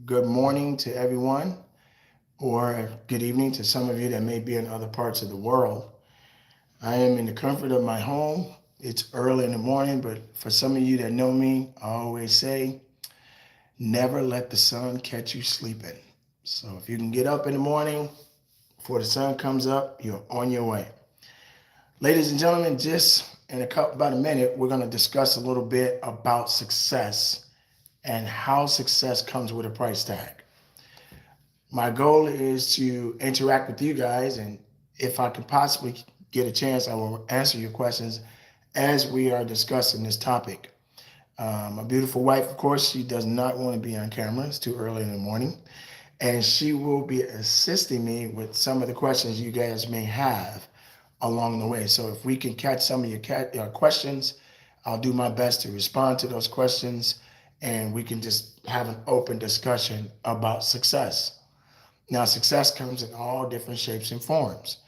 good morning to everyone, or good evening to some of you that may be in other parts of the world. I am in the comfort of my home. It's early in the morning, but for some of you that know me, I always say, never let the sun catch you sleeping. So if you can get up in the morning before the sun comes up, you're on your way. Ladies and gentlemen, just in about a minute, we're going to discuss a little bit about success and how success comes with a price tag. My goal is to interact with you guys, and if I can possibly get a chance, I will answer your questions as we are discussing this topic. My beautiful wife, of course, she does not want to be on camera. It's too early in the morning. And she will be assisting me with some of the questions you guys may have along the way. So if we can catch some of your questions, I'll do my best to respond to those questions and we can just have an open discussion about success. Now, success comes in all different shapes and forms.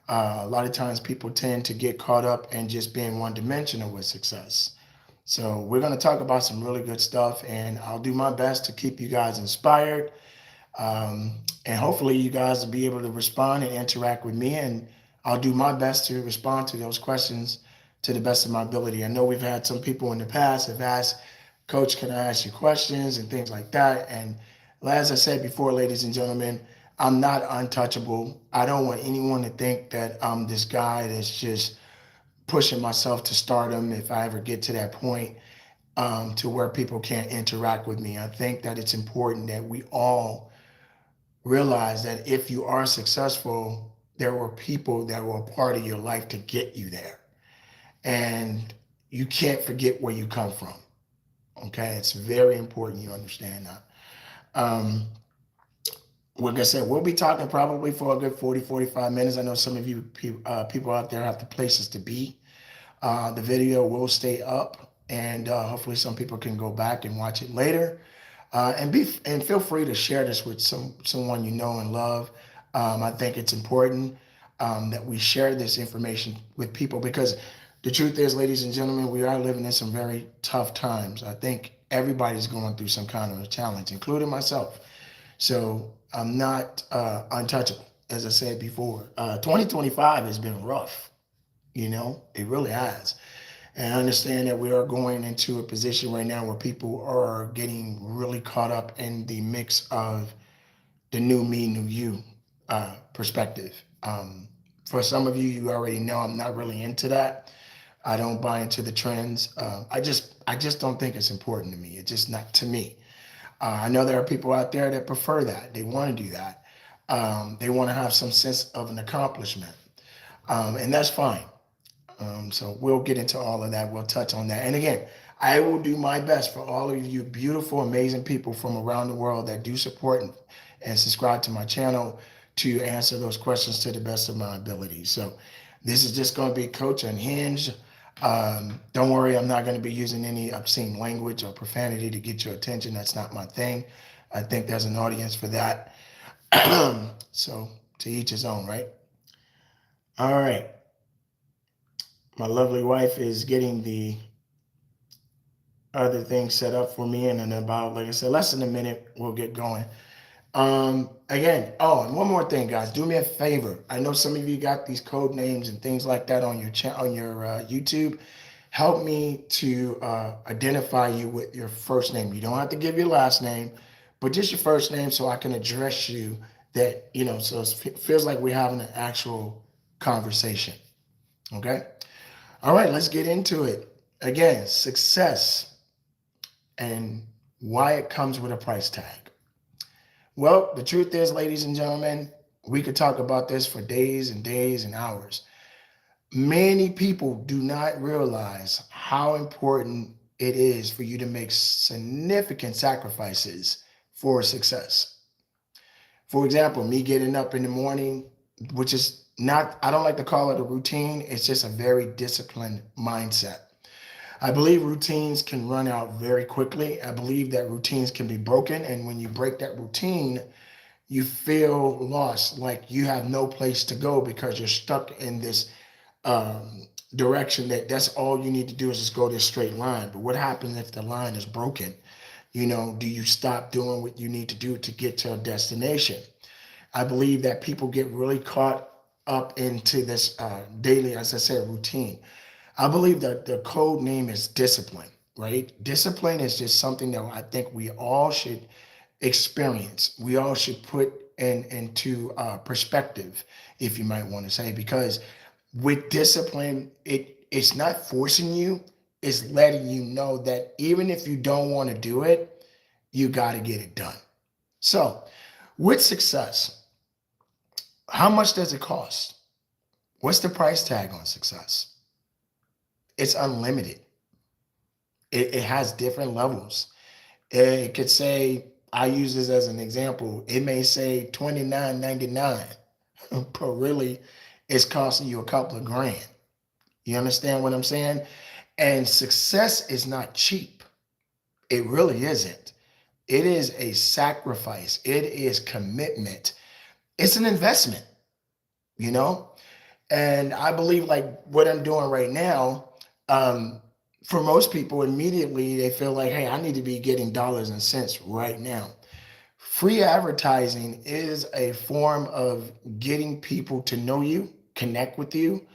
A lot of times people tend to get caught up in just being one dimensional with success. So, we're going to talk about some really good stuff, and I'll do my best to keep you guys inspired. And hopefully, you guys will be able to respond and interact with me, and I'll do my best to respond to those questions to the best of my ability. I know we've had some people in the past have asked, Coach, can I ask you questions and things like that? And as I said before, ladies and gentlemen, I'm not untouchable. I don't want anyone to think that I'm this guy that's just pushing myself to stardom if I ever get to that point to where people can't interact with me. I think that it's important that we all realize that if you are successful, there were people that were a part of your life to get you there. And you can't forget where you come from. Okay, it's very important you understand that. Um, like I said, we'll be talking probably for a good 40, 45 minutes. I know some of you people out there have the places to be. The video will stay up, and hopefully some people can go back and watch it later. And feel free to share this with someone you know and love. I think it's important that we share this information with people because the truth is, ladies and gentlemen, we are living in some very tough times. I think everybody's going through some kind of a challenge, including myself. So I'm not untouchable, as I said before. 2025 has been rough, it really has. And I understand that we are going into a position right now where people are getting really caught up in the mix of the new me, new you perspective. For some of you, you already know I'm not really into that. I don't buy into the trends. I just don't think it's important to me. It's just not to me. I know there are people out there that prefer that. They want to do that. They want to have some sense of an accomplishment, and that's fine. So we'll get into all of that. We'll touch on that. And again, I will do my best for all of you beautiful, amazing people from around the world that do support and subscribe to my channel to answer those questions to the best of my ability. So this is just going to be Coach Unhinged. Don't worry, I'm not going to be using any obscene language or profanity to get your attention. That's not my thing. I think there's an audience for that. So to each his own, right? All right. My lovely wife is getting the other things set up for me, and in about, like I said, less than a minute, we'll get going. Again, oh, and one more thing, guys, do me a favor. I know some of you got these code names and things like that on your on your YouTube. Help me to identify you with your first name. You don't have to give your last name, but just your first name so I can address you. That so it feels like we're having an actual conversation. Okay. All right, let's get into it. Again, success and why it comes with a price tag. Well, the truth is, ladies and gentlemen, we could talk about this for days and days and hours. Many people do not realize how important it is for you to make significant sacrifices for success. For example, me getting up in the morning, which is not, I don't like to call it a routine, it's just a very disciplined mindset. I believe routines can run out very quickly. I believe that routines can be broken. And when you break that routine, you feel lost, like you have no place to go because you're stuck in this direction that's all you need to do is just go this straight line. But what happens if the line is broken? Do you stop doing what you need to do to get to a destination? I believe that people get really caught up into this daily, as I said, routine. I believe that the code name is discipline, right? Discipline is just something that I think we all should experience. We all should put into perspective, if you might want to say, because with discipline, it's not forcing you, it's letting you know that even if you don't want to do it, you got to get it done. So, with success, how much does it cost? What's the price tag on success? It's unlimited. It has different levels. It could say, I use this as an example. It may say $29.99, but really it's costing you a couple of grand. You understand what I'm saying? And success is not cheap. It really isn't. It is a sacrifice. It is commitment. It's an investment, you know? And I believe like what I'm doing right now, um, for most people, immediately they feel like, hey, I need to be getting dollars and cents right now. Free advertising is a form of getting people to know you, connect with you,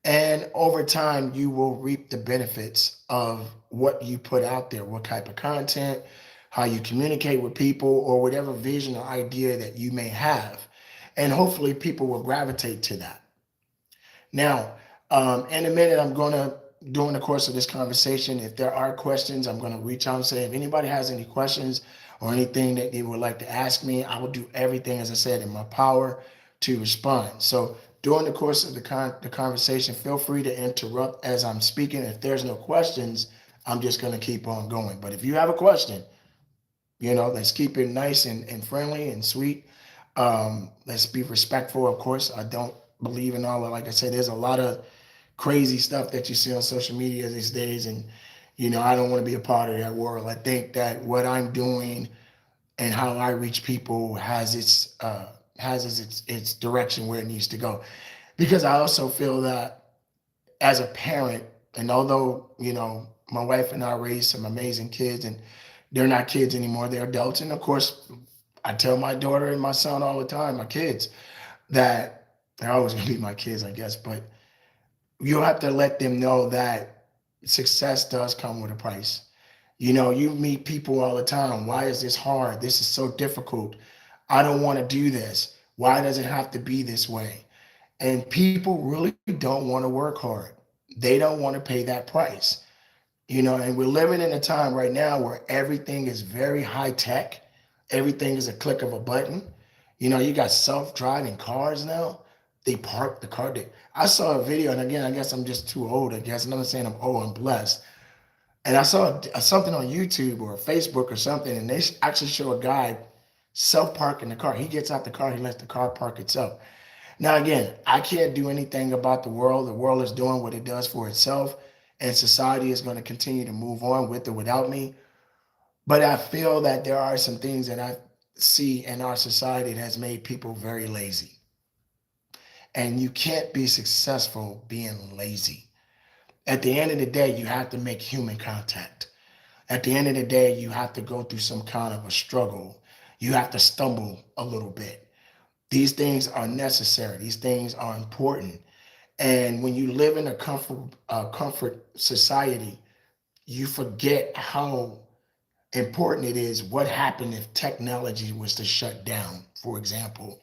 and over time, you will reap the benefits of what you put out there, what type of content, how you communicate with people, or whatever vision or idea that you may have. And hopefully, people will gravitate to that. Now, in a minute, I'm going to, during the course of this conversation, if there are questions, I'm going to reach out and say, if anybody has any questions or anything that they would like to ask me, I will do everything, as I said, in my power to respond. So during the course of the conversation, feel free to interrupt as I'm speaking. If there's no questions, I'm just going to keep on going. But if you have a question, let's keep it nice and friendly and sweet. Let's be respectful, of course. I don't believe in all of, like I said, there's a lot of crazy stuff that you see on social media these days. And, I don't want to be a part of that world. I think that what I'm doing and how I reach people has its direction where it needs to go. Because I also feel that as a parent, and although, my wife and I raised some amazing kids and they're not kids anymore, they're adults. And of course, I tell my daughter and my son all the time, my kids, that they're always going to be my kids, I guess. But you have to let them know that success does come with a price. You meet people all the time. Why is this hard? This is so difficult. I don't want to do this. Why does it have to be this way? And people really don't want to work hard. They don't want to pay that price. And we're living in a time right now where everything is very high tech. Everything is a click of a button. You got self-driving cars now. They park the car. I saw a video, and again, I guess I'm just too old. I guess, and I'm not saying I'm old, I'm blessed. And I saw something on YouTube or Facebook or something, and they actually show a guy self-parking the car. He gets out the car, he lets the car park itself. Now, again, I can't do anything about the world. The world is doing what it does for itself, and society is going to continue to move on with or without me. But I feel that there are some things that I see in our society that has made people very lazy. And you can't be successful being lazy. At the end of the day, you have to make human contact. At the end of the day, you have to go through some kind of a struggle. You have to stumble a little bit. These things are necessary. These things are important. And when you live in a comfort society, you forget how important it is. What happened if technology was to shut down, for example?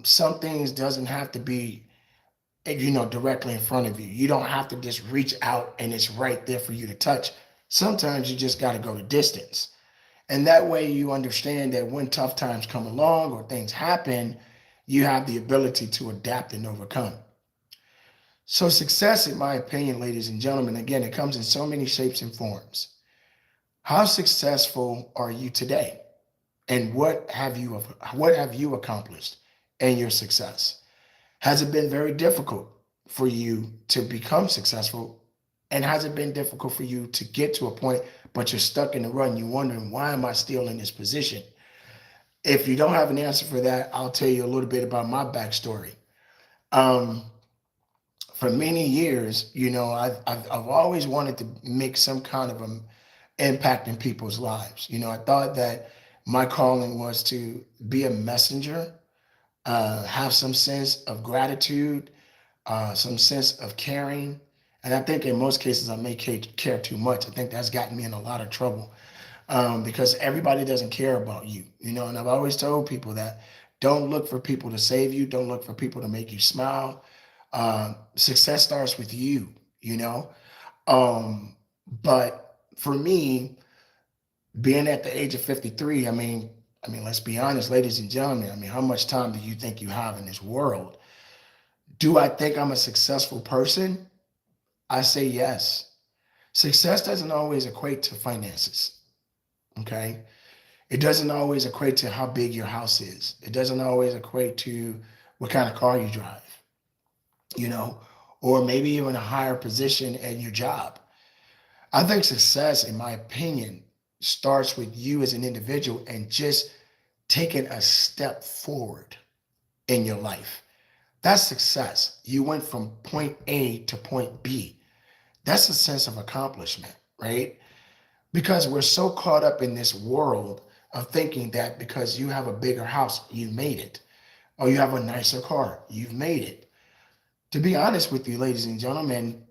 Some things doesn't have to be, directly in front of you. You don't have to just reach out and it's right there for you to touch. Sometimes you just got to go the distance. And that way you understand that when tough times come along or things happen, you have the ability to adapt and overcome. So success, in my opinion, ladies and gentlemen, again, it comes in so many shapes and forms. How successful are you today? And what have you accomplished in your success? Has it been very difficult for you to become successful? And has it been difficult for you to get to a point, but you're stuck in the run? You're wondering, why am I still in this position? If you don't have an answer for that, I'll tell you a little bit about my backstory. Um, for many years, I've always wanted to make some kind of impacting people's lives. I thought that my calling was to be a messenger, have some sense of gratitude, some sense of caring. And I think in most cases I may care too much. I think that's gotten me in a lot of trouble, because everybody doesn't care about you. And I've always told people that don't look for people to save you. Don't look for people to make you smile. Success starts with you, you know? But for me, being at the age of 53, let's be honest, ladies and gentlemen, how much time do you think you have in this world? Do I think I'm a successful person? I say yes. Success doesn't always equate to finances, okay? It doesn't always equate to how big your house is. It doesn't always equate to what kind of car you drive, you know, or maybe even a higher position at your job. I think success, in my opinion, starts with you as an individual and just taking a step forward in your life. That's success. You went from point A to point B. That's a sense of accomplishment, right? Because we're so caught up in this world of thinking that because you have a bigger house, you've made it, or you have a nicer car, you've made it. To be honest with you, ladies and gentlemen,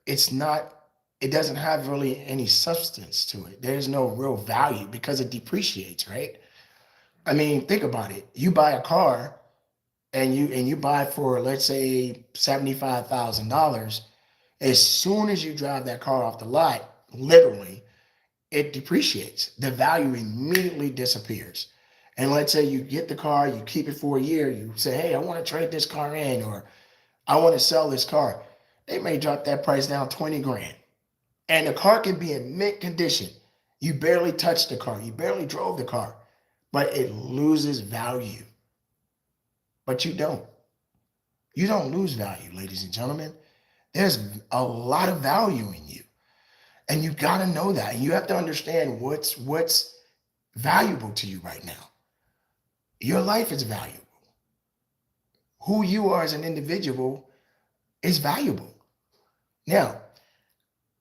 it's not, it doesn't have really any substance to it. There's no real value because it depreciates, right? Think about it. You buy a car and you buy it for, let's say, $75,000. As soon as you drive that car off the lot, literally, it depreciates. The value immediately disappears. And let's say you get the car, you keep it for a year, you say, hey, I want to trade this car in, or I want to sell this car. They may drop that price down 20 grand. And the car can be in mint condition. You barely touched the car, you barely drove the car, but it loses value. But you don't. You don't lose value, ladies and gentlemen. There's a lot of value in you. And you got to know that. And you have to understand what's valuable to you right now. Your life is valuable. Who you are as an individual is valuable. Now,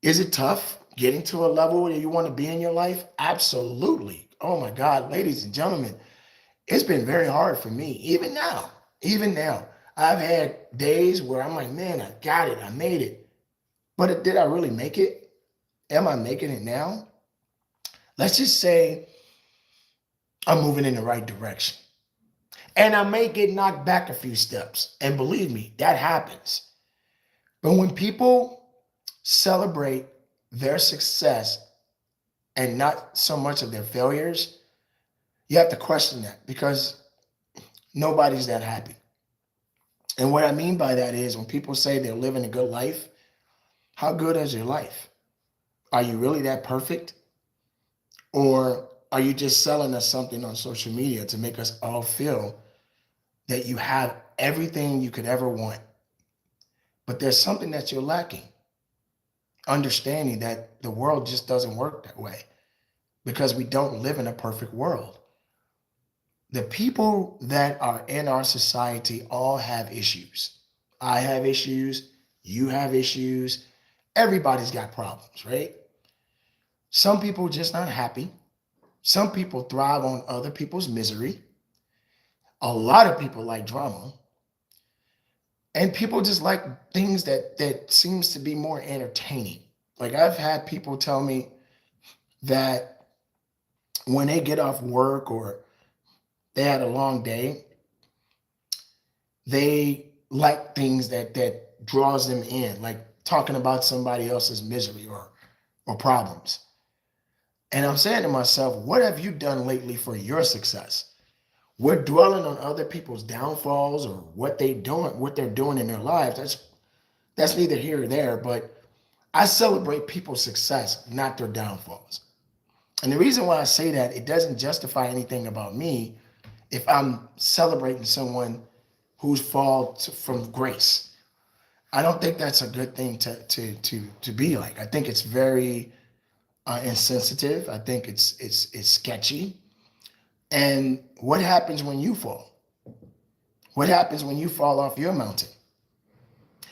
is it tough getting to a level where you want to be in your life? Absolutely. Oh my God, ladies and gentlemen, it's been very hard for me. Even now, I've had days where I'm like, man, I got it. I made it. But did I really make it? Am I making it now? Let's just say I'm moving in the right direction. And I may get knocked back a few steps. And believe me, that happens. But when people celebrate their success and not so much of their failures, you have to question that, because nobody's that happy. And what I mean by that is when people say they're living a good life, how good is your life? Are you really that perfect? Or are you just selling us something on social media to make us all feel that you have everything you could ever want? But there's something that you're lacking. Understanding that the world just doesn't work that way, because we don't live in a perfect world. The people that are in our society all have issues. I have issues. You have issues. Everybody's got problems, right? Some people are just not happy. Some people thrive on other people's misery. A lot of people like drama. And people just like things that seems to be more entertaining. Like, I've had people tell me that when they get off work or they had a long day, they like things that draws them in, like talking about somebody else's misery or problems. And I'm saying to myself, what have you done lately for your success? We're dwelling on other people's downfalls or what they're doing in their lives. That's neither here or there, but I celebrate people's success, not their downfalls. And the reason why I say that, it doesn't justify anything about me if I'm celebrating someone who's from grace. I don't think that's a good thing to be like. I think it's very insensitive. I think it's sketchy. And what happens when you fall? What happens when you fall off your mountain?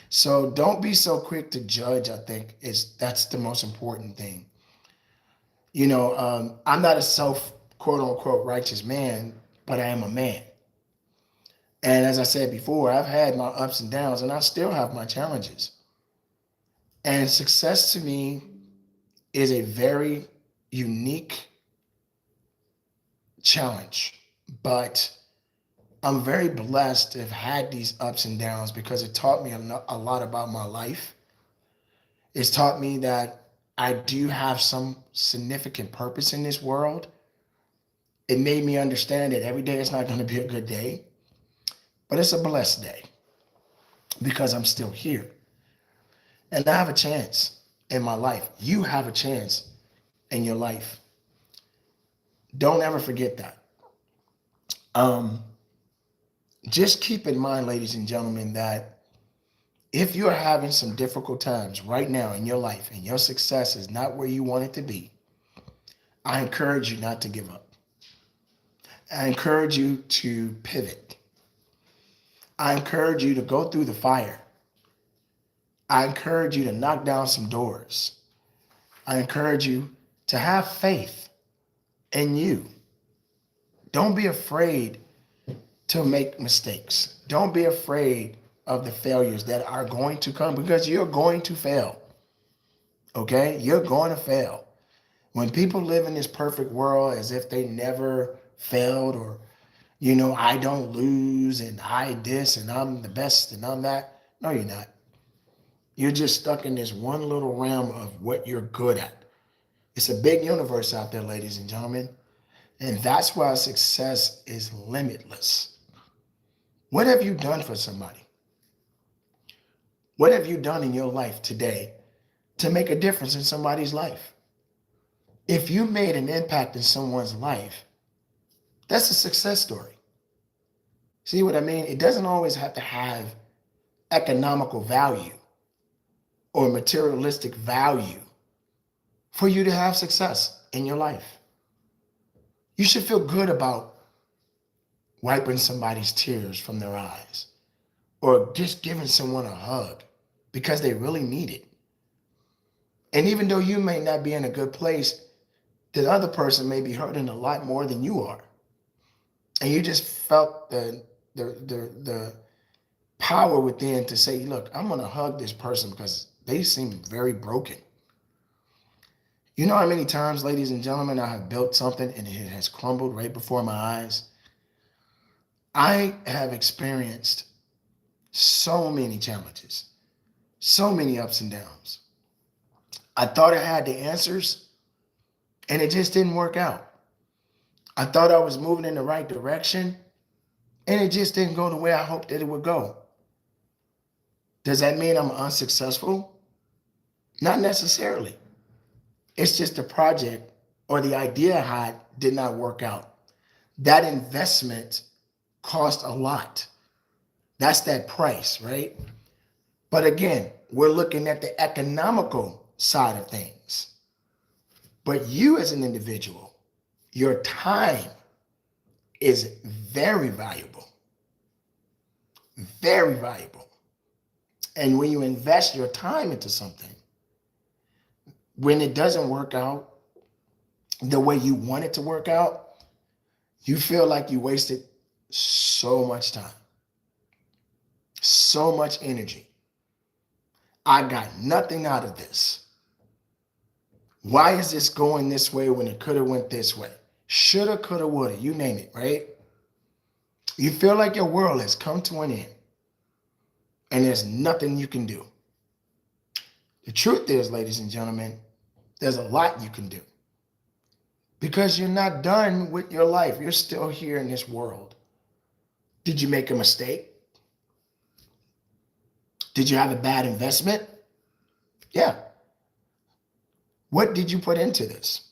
So don't be so quick to judge. I think that's the most important thing. I'm not a self quote unquote righteous man, but I am a man. And as I said before, I've had my ups and downs, and I still have my challenges. And success to me is a very unique challenge, but I'm very blessed to have had these ups and downs because it taught me a lot about my life. It's taught me that I do have some significant purpose in this world. It made me understand that every day is not going to be a good day, but it's a blessed day because I'm still here. And I have a chance in my life. You have a chance in your life. Don't ever forget that. Um, just keep in mind, ladies and gentlemen, that if you're having some difficult times right now in your life and your success is not where you want it to be, I encourage you not to give up. I encourage you to pivot. I encourage you to go through the fire. I encourage you to knock down some doors. I encourage you to have faith in you. Don't be afraid to make mistakes. Don't be afraid of the failures that are going to come because you're going to fail. Okay? You're going to fail. When people live in this perfect world as if they never failed or, I don't lose and I this and I'm the best and I'm that. No, you're not. You're just stuck in this one little realm of what you're good at. It's a big universe out there, ladies and gentlemen. And that's why success is limitless. What have you done for somebody? What have you done in your life today to make a difference in somebody's life? If you made an impact in someone's life, that's a success story. See what I mean? It doesn't always have to have economical value or materialistic value for you to have success in your life. You should feel good about wiping somebody's tears from their eyes or just giving someone a hug because they really need it. And even though you may not be in a good place, the other person may be hurting a lot more than you are. And you just felt the power within to say, look, I'm going to hug this person because they seem very broken. You know how many times, ladies and gentlemen, I have built something and it has crumbled right before my eyes? I have experienced so many challenges, so many ups and downs. I thought I had the answers and it just didn't work out. I thought I was moving in the right direction and it just didn't go the way I hoped that it would go. Does that mean I'm unsuccessful? Not necessarily. It's just the project or the idea I had did not work out. That investment cost a lot. That's that price, right? But again, we're looking at the economical side of things. But you as an individual, your time is very valuable. Very valuable. And when you invest your time into something, when it doesn't work out the way you want it to work out, you feel like you wasted so much time, so much energy. I got nothing out of this. Why is this going this way when it could have went this way? Shoulda, coulda, woulda, you name it, right? You feel like your world has come to an end and there's nothing you can do. The truth is, ladies and gentlemen, there's a lot you can do because you're not done with your life. You're still here in this world. Did you make a mistake? Did you have a bad investment? Yeah. What did you put into this?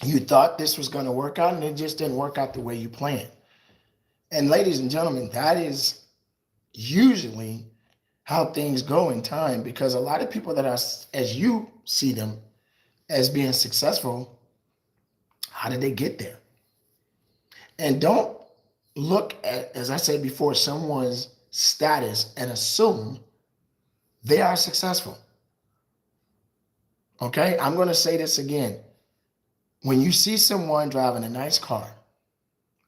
You thought this was going to work out and it just didn't work out the way you planned. And ladies and gentlemen, that is usually how things go in time because a lot of people that are, as you see them as being successful, how did they get there? And don't look at, as I said before, someone's status and assume they are successful. Okay, I'm going to say this again. When you see someone driving a nice car,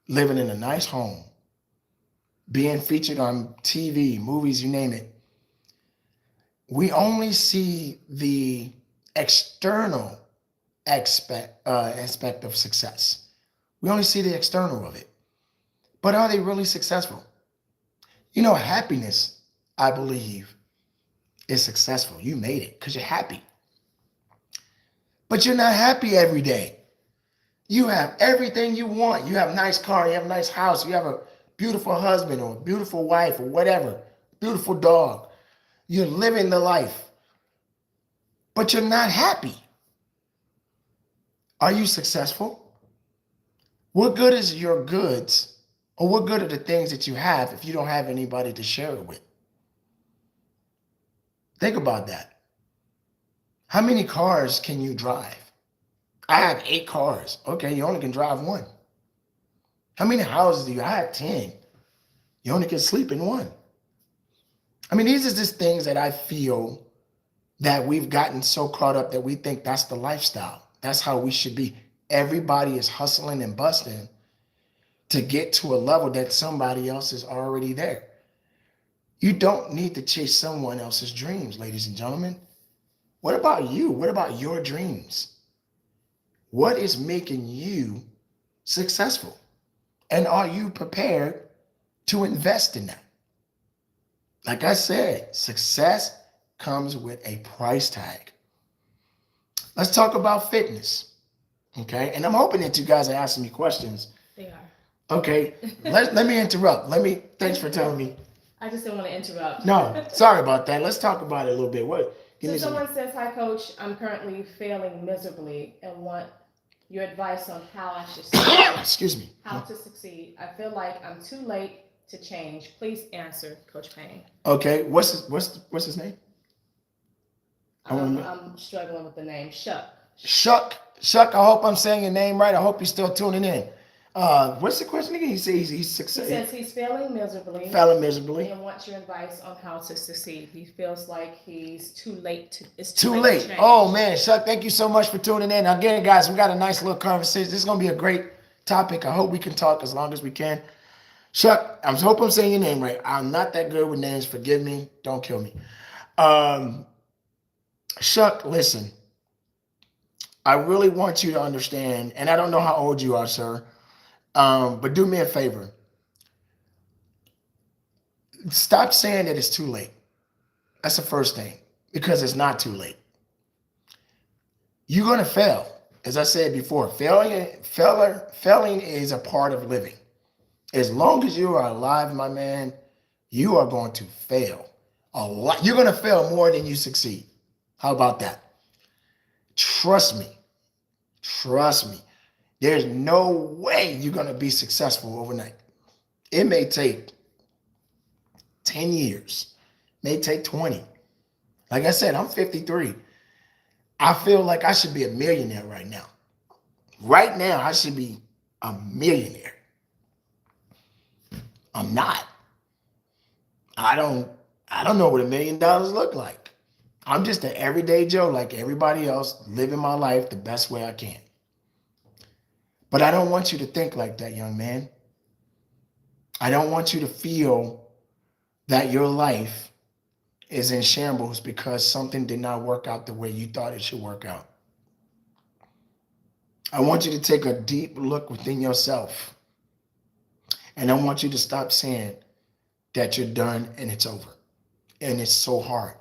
living in a nice home, being featured on TV, movies, you name it, we only see the external aspect of success. We only see the external of it. But are they really successful? You know, happiness, I believe, is successful. You made it because you're happy. But you're not happy every day. You have everything you want. You have a nice car, you have a nice house, you have a beautiful husband or a beautiful wife or whatever, beautiful dog. You're living the life, but you're not happy. Are you successful? What good is your goods, or what good are the things that you have if you don't have anybody to share it with? Think about that. How many cars can you drive? I have 8 cars. Okay, you only can drive one. How many houses do you have? I have 10. You only can sleep in one. I mean, these are just things that I feel that we've gotten so caught up that we think that's the lifestyle. That's how we should be. Everybody is hustling and busting to get to a level that somebody else is already there. You don't need to chase someone else's dreams, ladies and gentlemen. What about you? What about your dreams? What is making you successful? And are you prepared to invest in that? Like I said, success comes with a price tag. Let's talk about fitness. Okay. And I'm hoping that you guys are asking me questions. They are. Okay. Let me interrupt. Thanks for telling me. I just didn't want to interrupt. No, sorry about that. Let's talk about it a little bit. So someone says, "Hi, Coach. I'm currently failing miserably and want your advice on how I should succeed." Excuse me. How to succeed. I feel like I'm too late to change. Please answer, Coach Payne. Okay. What's his name? I'm struggling with the name. Shuck. I hope I'm saying your name right. I hope you're still tuning in. What's the question again? He says he's successful. He says he's failing miserably. And wants your advice on how to succeed. He feels like he's too late. It's too late. Oh man, Shuck, thank you so much for tuning in. Again, guys, we got a nice little conversation. This is gonna be a great topic. I hope we can talk as long as we can. Shuck, I hope I'm saying your name right. I'm not that good with names. Forgive me. Don't kill me. Shuck, listen. I really want you to understand, and I don't know how old you are, sir, but do me a favor. Stop saying that it's too late. That's the first thing, because it's not too late. You're going to fail. As I said before, failing is a part of living. As long as you are alive, my man, you are going to fail a lot. You're going to fail more than you succeed. How about that? Trust me. There's no way you're going to be successful overnight. It may take 10 years, may take 20. Like I said, I'm 53. I feel like I should be a millionaire right now. Right now, I should be a millionaire. I'm not. I don't know what $1 million look like. I'm just an everyday Joe like everybody else, living my life the best way I can. But I don't want you to think like that, young man. I don't want you to feel that your life is in shambles because something did not work out the way you thought it should work out. I want you to take a deep look within yourself. And I want you to stop saying that you're done and it's over. And it's so hard.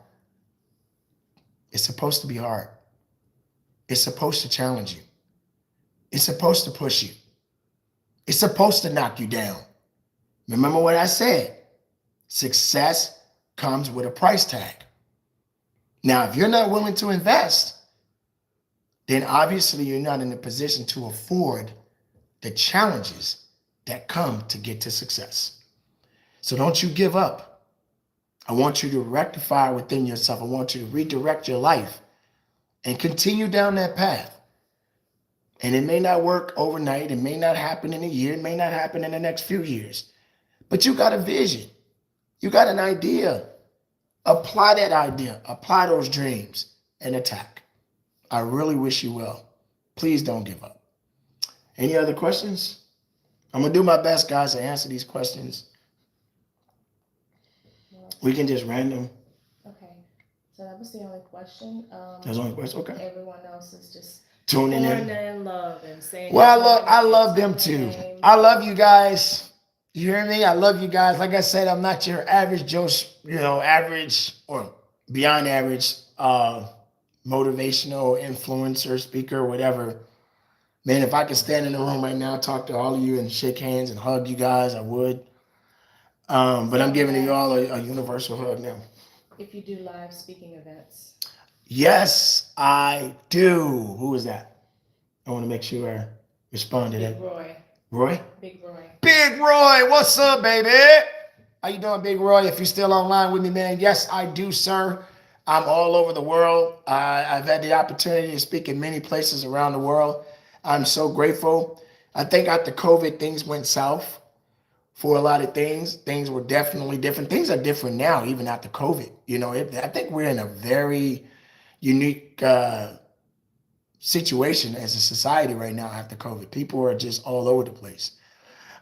It's supposed to be hard. It's supposed to challenge you. It's supposed to push you. It's supposed to knock you down. Remember what I said. Success comes with a price tag. Now, if you're not willing to invest, then obviously you're not in a position to afford the challenges that come to get to success. So don't you give up. I want you to rectify within yourself. I want you to redirect your life and continue down that path. And it may not work overnight. It may not happen in a year. It may not happen in the next few years. But you got a vision. You got an idea. Apply that idea. Apply those dreams and attack. I really wish you well. Please don't give up. Any other questions? I'm going to do my best, guys, to answer these questions. We can just random. Okay. So that was the only question. That's the only question. Okay. Everyone else is just Tuning pouring in. in love and saying. Well, I love them too. I love you guys. You hear me? I love you guys. Like I said, I'm not your average Joe, average or beyond average motivational influencer, speaker, whatever. Man, if I could stand in the room right now, talk to all of you and shake hands and hug you guys, I would. But I'm giving you all a universal hug now. If you do live speaking events. Yes, I do. Who is that? I want to make sure I respond to that. Roy. Roy? Big Roy. Big Roy, what's up, baby? How you doing, Big Roy? If you're still online with me, man, yes, I do, sir. I'm all over the world. I've had the opportunity to speak in many places around the world. I'm so grateful. I think after COVID, things went south for a lot of things. Things were definitely different. Things are different now, even after COVID. I think we're in a very unique situation as a society right now after COVID. People are just all over the place.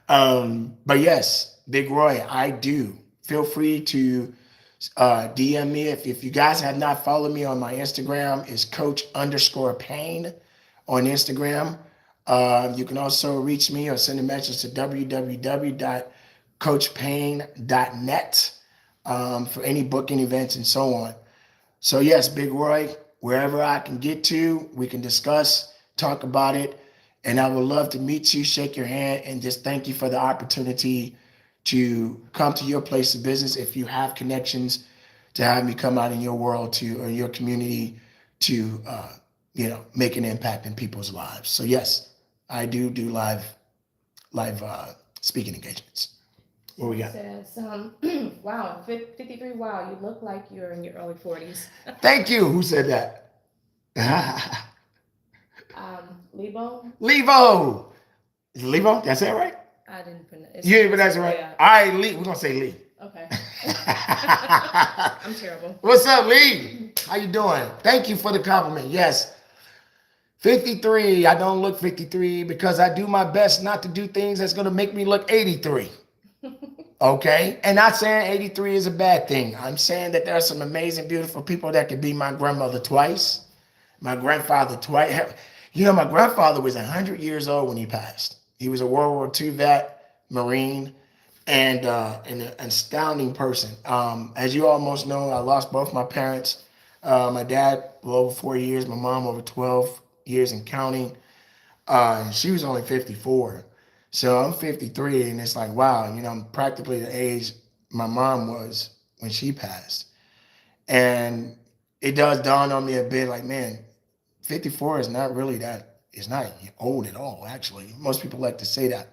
But yes, Big Roy, I do. Feel free to DM me. If you guys have not followed me on my Instagram, it's Coach_Payne on Instagram. You can also reach me or send a message to www.coachpayne.net for any booking events and so on. So yes, Big Roy, wherever I can get to, we can discuss, talk about it. And I would love to meet you, shake your hand, and just thank you for the opportunity to come to your place of business. If you have connections, to have me come out in your world or your community to, make an impact in people's lives. So yes, I do live speaking engagements. What we got? It says, wow, 53. Wow, you look like you're in your early 40s. Thank you. Who said that? Levo. Levo. Is it Levo? Did I say it right? I didn't pronounce it. You didn't pronounce it right? Yeah. All right, Lee. We're going to say Lee. Okay. I'm terrible. What's up, Lee? How you doing? Thank you for the compliment. Yes. 53. I don't look 53 because I do my best not to do things that's going to make me look 83. Okay? And not saying 83 is a bad thing. I'm saying that there are some amazing, beautiful people that could be my grandmother twice, my grandfather twice. My grandfather was 100 years old when he passed. He was a World War II vet, Marine, and an astounding person. As you almost know, I lost both my parents. My dad, over 4 years, my mom, over 12 years and counting. And she was only 54. So I'm 53, and it's like, wow, I'm practically the age my mom was when she passed. And it does dawn on me a bit like, man, 54 is not really that, it's not old at all, actually. Most people like to say that.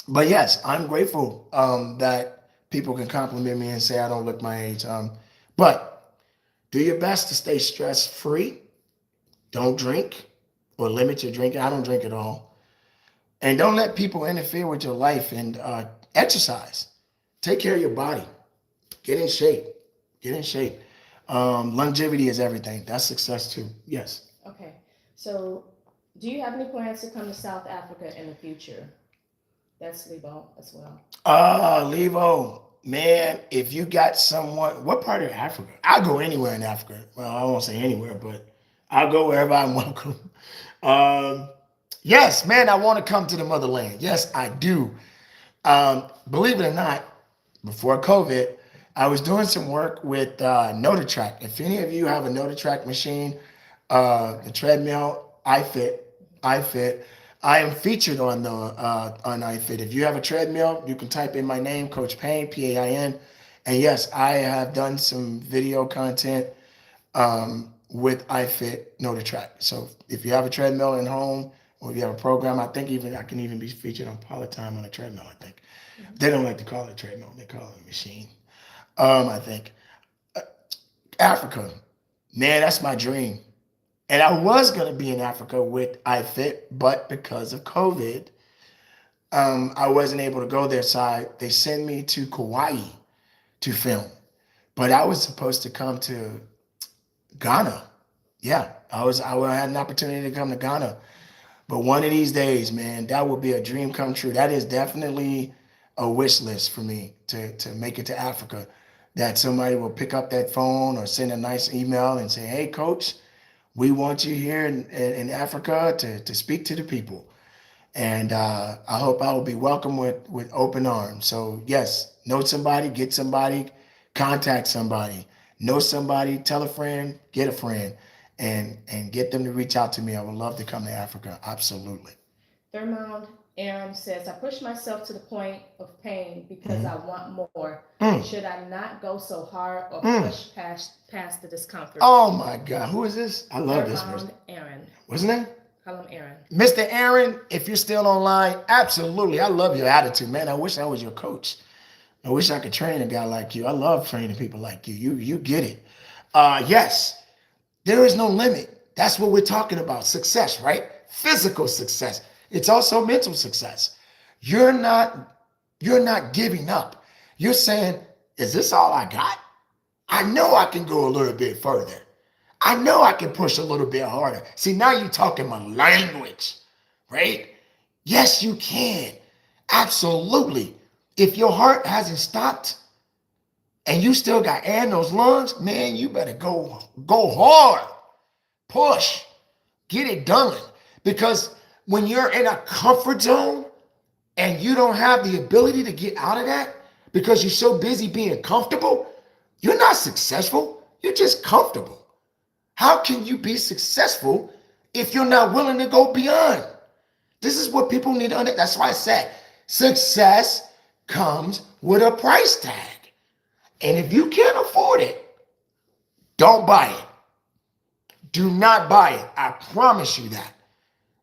But yes, I'm grateful that people can compliment me and say I don't look my age. But do your best to stay stress-free. Don't drink or limit your drinking. I don't drink at all. And don't let people interfere with your life, and exercise. Take care of your body. Get in shape. Longevity is everything. That's success too. Yes. Okay. So do you have any plans to come to South Africa in the future? That's Levo as well. Levo, man, if you got someone, what part of Africa? I'll go anywhere in Africa. Well, I won't say anywhere, but I'll go wherever I'm welcome. Yes, man, I want to come to the motherland. Yes, I do. Believe it or not, before COVID, I was doing some work with NotaTrack. If any of you have a NotaTrack machine, the treadmill, iFit, I am featured on iFit. If you have a treadmill, you can type in my name, Coach Payne, P-A-I-N. And yes, I have done some video content with iFit NotaTrack. So if you have a treadmill at home, or if you have a program, I can even be featured on Peloton on a treadmill, I think. They don't like to call it a treadmill, they call it a machine. I think. Africa, man, that's my dream. And I was going to be in Africa with iFit, but because of COVID, I wasn't able to go there. So they sent me to Kauai to film. But I was supposed to come to Ghana Yeah, I had an opportunity to come to Ghana. But one of these days, man, that would be a dream come true. That is definitely a wish list for me to make it to Africa. That somebody will pick up that phone or send a nice email and say, hey, coach, we want you here in Africa to speak to the people. And I hope I will be welcomed with open arms. So, yes, know somebody, get somebody, contact somebody, know somebody, tell a friend, get a friend, and get them to reach out to me. I would love to come to Africa. Absolutely. Thermond Aaron says, I push myself to the point of pain because Mhm. I want more. Mm, Should I not go so hard or mm. push past the discomfort? Oh my God. Who is this? I love this person. Thermond Aaron. What's his name? Call him Aaron. Mr. Aaron, if you're still online, absolutely. I love your attitude, man. I wish I was your coach. I wish I could train a guy like you. I love training people like you. You get it. Yes, there is no limit. That's what we're talking about. Success, right? Physical success. It's also mental success. You're not you're not giving up. You're saying, is this all I got? I know I can go a little bit further. I know I can push a little bit harder. See, now you're talking my language, right? Yes, you can. Absolutely. If your heart hasn't stopped and you still got air in those lungs, man, you better go hard. Push. Get it done. Because when you're in a comfort zone and you don't have the ability to get out of that because you're so busy being comfortable, you're not successful. You're just comfortable. How can you be successful if you're not willing to go beyond? This is what people need to understand. That's why I said success comes with a price tag. And if you can't afford it, don't buy it. Do not buy it. I promise you that.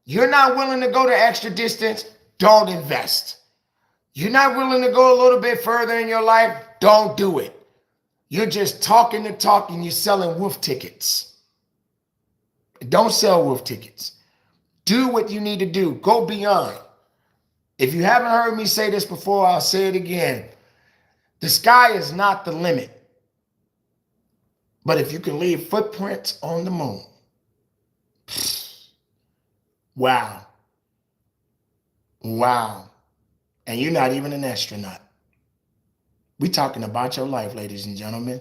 You're not willing to go the extra distance, don't invest. You're not willing to go a little bit further in your life, don't do it. You're just talking the talk and you're selling wolf tickets. Don't sell wolf tickets. Do what you need to do. Go beyond. If you haven't heard me say this before, I'll say it again. The sky is not the limit. But if you can leave footprints on the moon, wow. Wow. And you're not even an astronaut. We're talking about your life, ladies and gentlemen.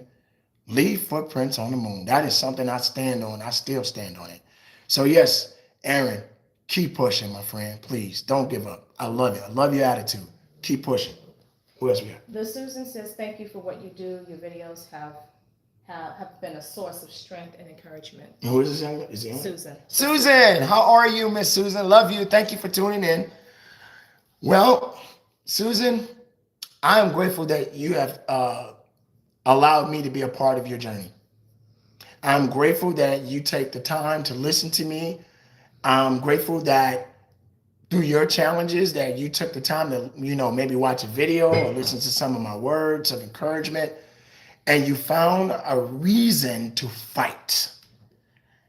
Leave footprints on the moon. That is something I stand on. I still stand on it. So yes, Aaron, keep pushing, my friend. Please don't give up. I love it. I love your attitude. Keep pushing. Who else we got? The Susan says, thank you for what you do. Your videos have been a source of strength and encouragement. And who is this young? Is it young? Susan. Susan, how are you, Miss Susan? Love you. Thank you for tuning in. Well, Susan, I am grateful that you have allowed me to be a part of your journey. I'm grateful that you take the time to listen to me. I'm grateful that through your challenges that you took the time to, maybe watch a video or listen to some of my words of encouragement, and you found a reason to fight.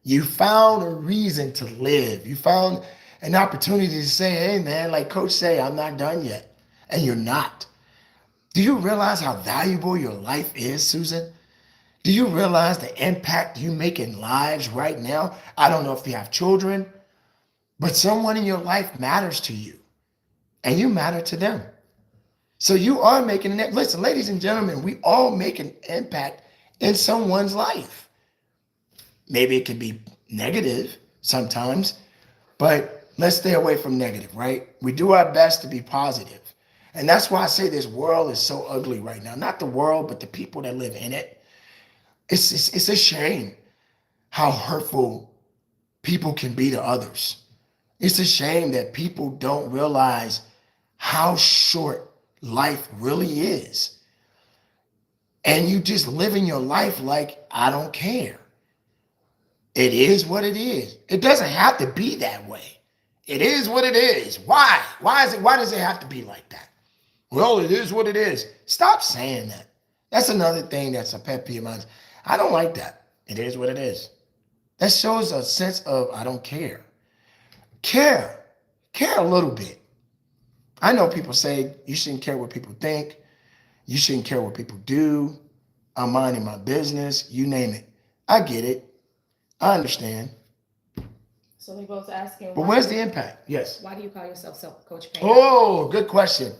You found a reason to live. You found an opportunity to say, hey man, like Coach say, I'm not done yet. And you're not. Do you realize how valuable your life is, Susan? Do you realize the impact you make in lives right now? I don't know if you have children, but someone in your life matters to you and you matter to them. So you are making an, listen, ladies and gentlemen, we all make an impact in someone's life. Maybe it can be negative sometimes, but let's stay away from negative, right? We do our best to be positive. And that's why I say this world is so ugly right now. Not the world, but the people that live in it. It's a shame how hurtful people can be to others. It's a shame that people don't realize how short life really is. And you just living your life like, I don't care. It is what it is. It doesn't have to be that way. It is what it is. Why? Why does it have to be like that? Well, it is what it is. Stop saying that. That's another thing that's a pet peeve of mine. I don't like that. It is what it is. That shows a sense of I don't care. Care a little bit. I know people say you shouldn't care what people think. You shouldn't care what people do. I'm minding my business. You name it. I get it. I understand. So he was asking, But where's the impact? Yes. why do you call yourself Coach Payne? Oh, good question.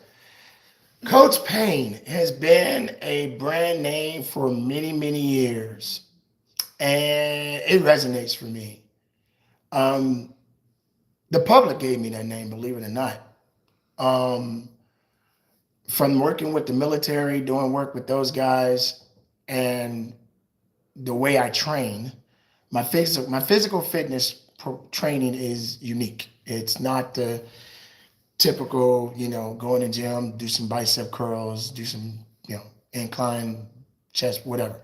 Coach Payne has been a brand name for many, many years, and it resonates for me. Um, the public gave me that name, believe it or not. Um, from working with the military, doing work with those guys, and the way I train, my physical fitness training is unique. It's not the typical, go in the gym, do some bicep curls, do some, incline chest, whatever.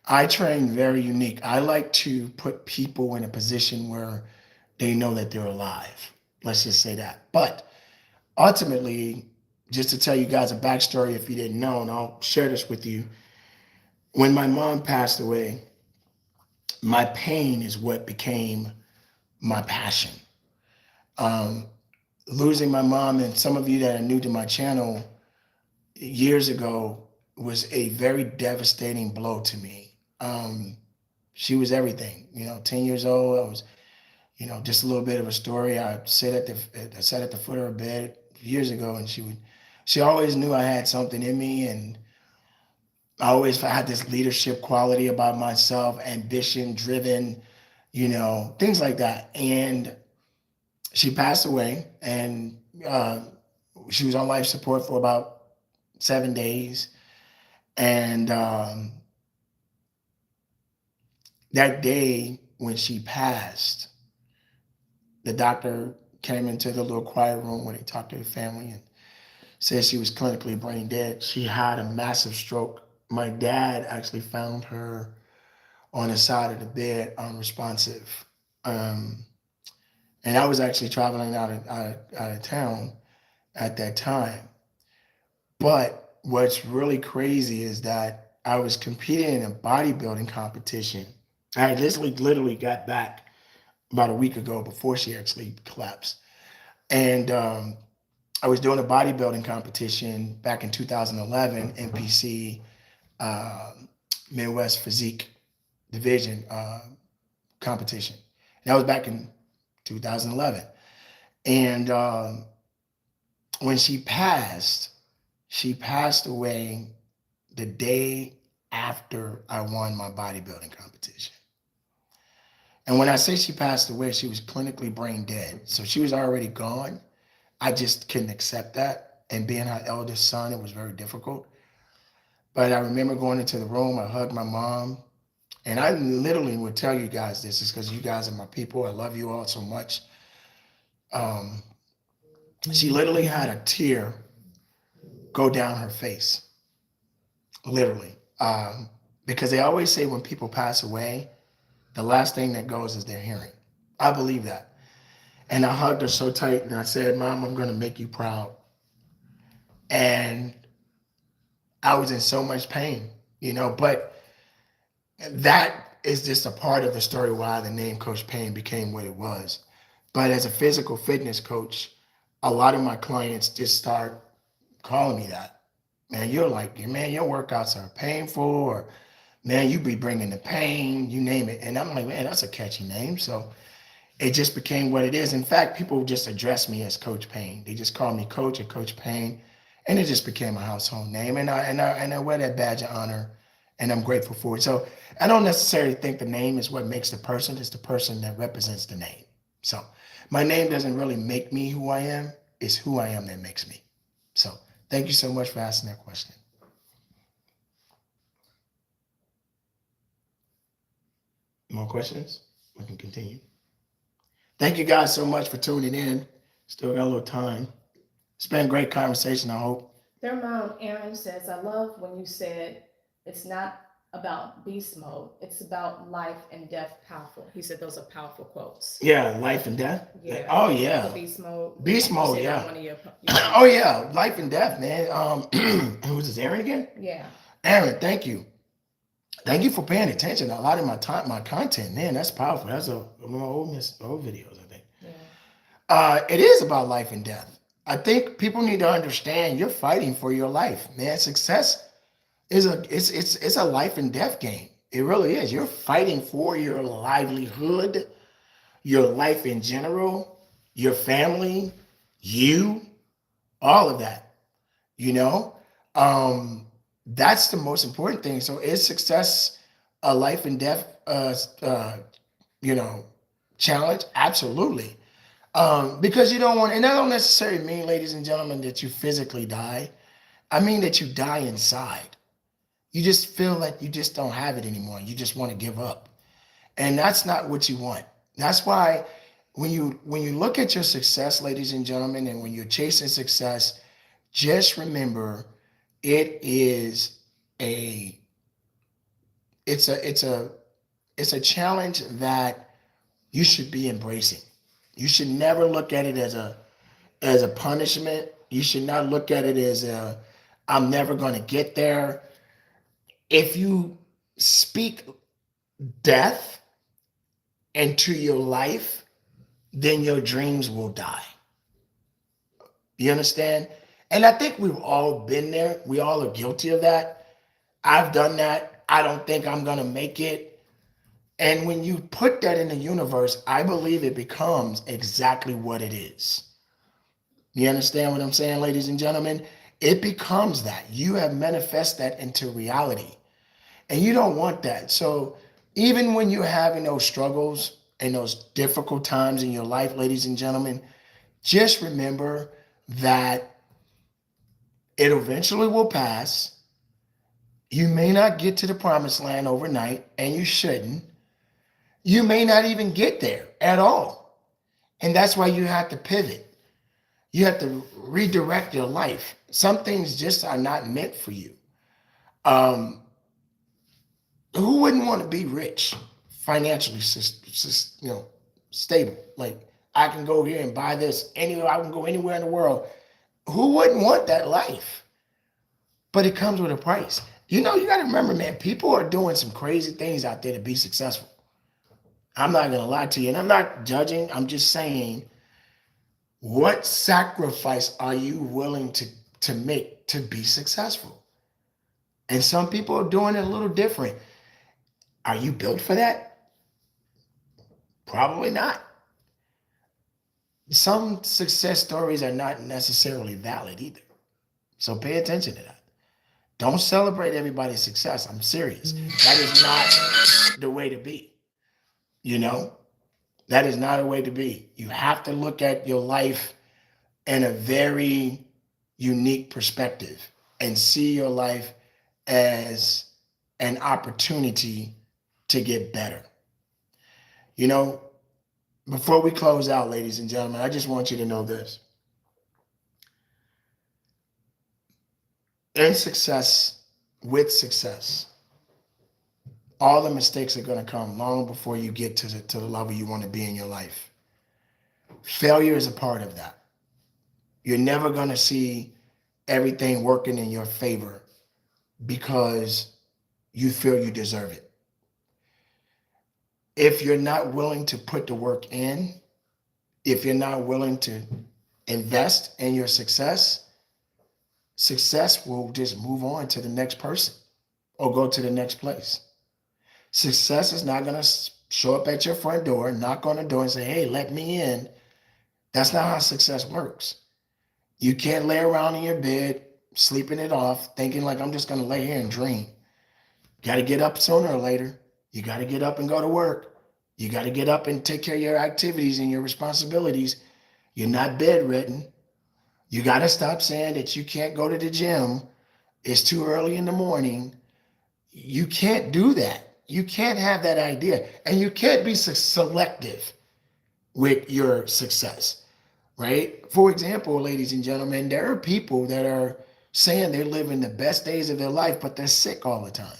I train very unique. I like to put people in a position where they know that they're alive. Let's just say that. But ultimately, just to tell you guys a backstory if you didn't know, and I'll share this with you. When my mom passed away, my pain is what became my passion. Um, Losing my mom, and some of you that are new to my channel, years ago was a very devastating blow to me. She was everything. 10 years old, I was, just a little bit of a story. I sat at the foot of her bed years ago, and she always knew I had something in me, and I always had this leadership quality about myself, ambition, driven, things like that. And she passed away, and she was on life support for about 7 days. And that day when she passed, the doctor came into the little quiet room where they talked to the family and said she was clinically brain dead. She had a massive stroke. My dad actually found her on the side of the bed, unresponsive. Um, and I was actually traveling out of town at that time. But what's really crazy is that I was competing in a bodybuilding competition. I had literally got back about a week ago before she actually collapsed. And I was doing a bodybuilding competition back in 2011, NPC, Midwest Physique Division competition. And that was back in 2011. And when she passed away the day after I won my bodybuilding competition. And when I say she passed away, she was clinically brain dead. So she was already gone. I just couldn't accept that. And being her eldest son, it was very difficult. But I remember going into the room, I hugged my mom. And I literally would tell you guys this is because you guys are my people. I love you all so much. She literally had a tear go down her face, literally. Because they always say when people pass away, the last thing that goes is their hearing. I believe that. And I hugged her so tight and I said, Mom, I'm going to make you proud. And I was in so much pain, but that is just a part of the story why the name Coach Payne became what it was. But as a physical fitness coach, a lot of my clients just start calling me that. Man, your workouts are painful, or man, you be bringing the pain, you name it. And I'm like, man, that's a catchy name. So it just became what it is. In fact, people just address me as Coach Payne. They just call me Coach or Coach Payne, and it just became a household name. And I wear that badge of honor, and I'm grateful for it. So I don't necessarily think the name is what makes the person. It's the person that represents the name. So my name doesn't really make me who I am. It's who I am that makes me. So thank you so much for asking that question. More questions? We can continue. Thank you guys so much for tuning in. Still got a little time. It's been a great conversation, I hope. Their mom, Aaron, says, I love when you said it's not about beast mode. It's about life and death powerful. He said those are powerful quotes. Yeah, life and death. Yeah. Oh yeah. The beast mode. Beast mode, yeah. One of your Oh yeah, life and death, man. Who's this, Aaron again? Yeah. Aaron, thank you. Thank you for paying attention. A lot of my content, man, that's powerful. That's one of my old videos, I think. Yeah. It is about life and death. I think people need to understand you're fighting for your life, man. Success is it's a life and death game. It really is. You're fighting for your livelihood, your life in general, your family, you, all of that, you know? Um, that's the most important thing. So is success a life and death you know, challenge? Absolutely. Because you don't want, and that don't necessarily mean, ladies and gentlemen, that you physically die. I mean that you die inside. You just feel like you just don't have it anymore. You just want to give up. And that's not what you want. That's why when you look at your success, ladies and gentlemen, and when you're chasing success, just remember it is a it's a it's a it's a challenge that you should be embracing. You should never look at it as a punishment. You should not look at it as a I'm never going to get there. If you speak death into your life, then your dreams will die. You understand? And I think we've all been there. We all are guilty of that. I've done that. I don't think I'm going to make it. And when you put that in the universe, I believe it becomes exactly what it is. You understand what I'm saying, ladies and gentlemen? It becomes that. You have manifest that into reality. And you don't want that. So even when you're having those struggles and those difficult times in your life, ladies and gentlemen, just remember that it eventually will pass. You may not get to the promised land overnight, and you shouldn't. You may not even get there at all. And that's why you have to pivot. You have to redirect your life. Some things just are not meant for you. Um, who wouldn't want to be rich, financially, stable? Like I can go here and buy this anywhere. I can go anywhere in the world. Who wouldn't want that life? But it comes with a price. You know, you got to remember, man, people are doing some crazy things out there to be successful. I'm not going to lie to you, and I'm not judging. I'm just saying, what sacrifice are you willing to make to be successful? And some people are doing it a little different. Are you built for that? Probably not. Some success stories are not necessarily valid either. So pay attention to that. Don't celebrate everybody's success. I'm serious. That is not the way to be. You know, that is not a way to be. You have to look at your life in a very unique perspective and see your life as an opportunity to get better. You know, before we close out, ladies and gentlemen, I just want you to know this. In success, with success, all the mistakes are going to come long before you get to the level you want to be in your life. Failure is a part of that. You're never going to see everything working in your favor because you feel you deserve it. If you're not willing to put the work in, if you're not willing to invest in your success, success will just move on to the next person or go to the next place. Success is not going to show up at your front door, knock on the door and say, hey, let me in. That's not how success works. You can't lay around in your bed, sleeping it off, thinking like I'm just going to lay here and dream. You got to get up sooner or later. You got to get up and go to work. You got to get up and take care of your activities and your responsibilities. You're not bedridden. You got to stop saying that you can't go to the gym. It's too early in the morning. You can't do that. You can't have that idea. And you can't be selective with your success, right? For example, ladies and gentlemen, there are people that are saying they're living the best days of their life, but they're sick all the time.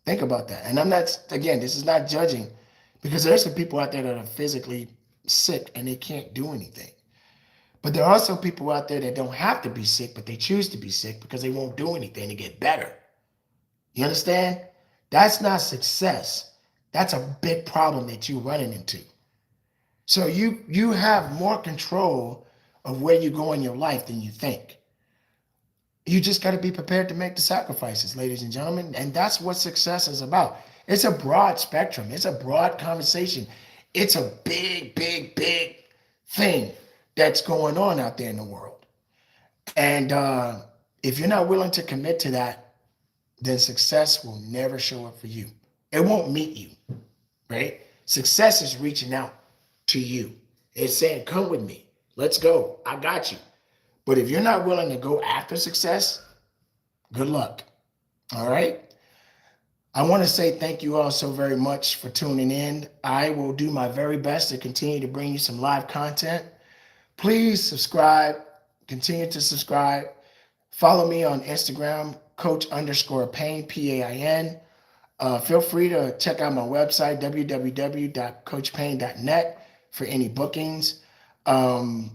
Think about that. And I'm not, again, this is not judging, because there's some people out there that are physically sick and they can't do anything. But there are also people out there that don't have to be sick, but they choose to be sick because they won't do anything to get better. You understand? That's not success. That's a big problem that you're running into. So you have more control of where you go in your life than you think. You just got to be prepared to make the sacrifices, ladies and gentlemen. And that's what success is about. It's a broad spectrum, it's a broad conversation. It's a big, big, big thing that's going on out there in the world. And if you're not willing to commit to that, then success will never show up for you. It won't meet you, right? Success is reaching out to you. It's saying, come with me. Let's go. I got you. But if you're not willing to go after success, good luck. All right. I want to say thank you all so very much for tuning in. I will do my very best to continue to bring you some live content. Please subscribe, continue to subscribe. Follow me on Instagram, coach_pain, Pain. Feel free to check out my website, www.coachpain.net, for any bookings. I'm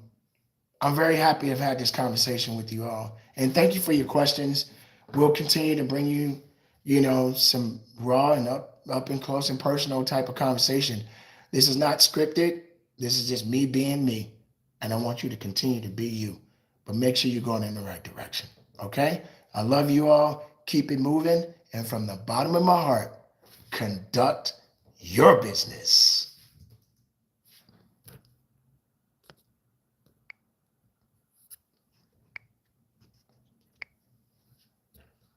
very happy I've had this conversation with you all. And thank you for your questions. We'll continue to bring you, some raw and up and close and personal type of conversation. This is not scripted. This is just me being me. And I want you to continue to be you. But make sure you're going in the right direction. Okay? I love you all. Keep it moving. And from the bottom of my heart, conduct your business.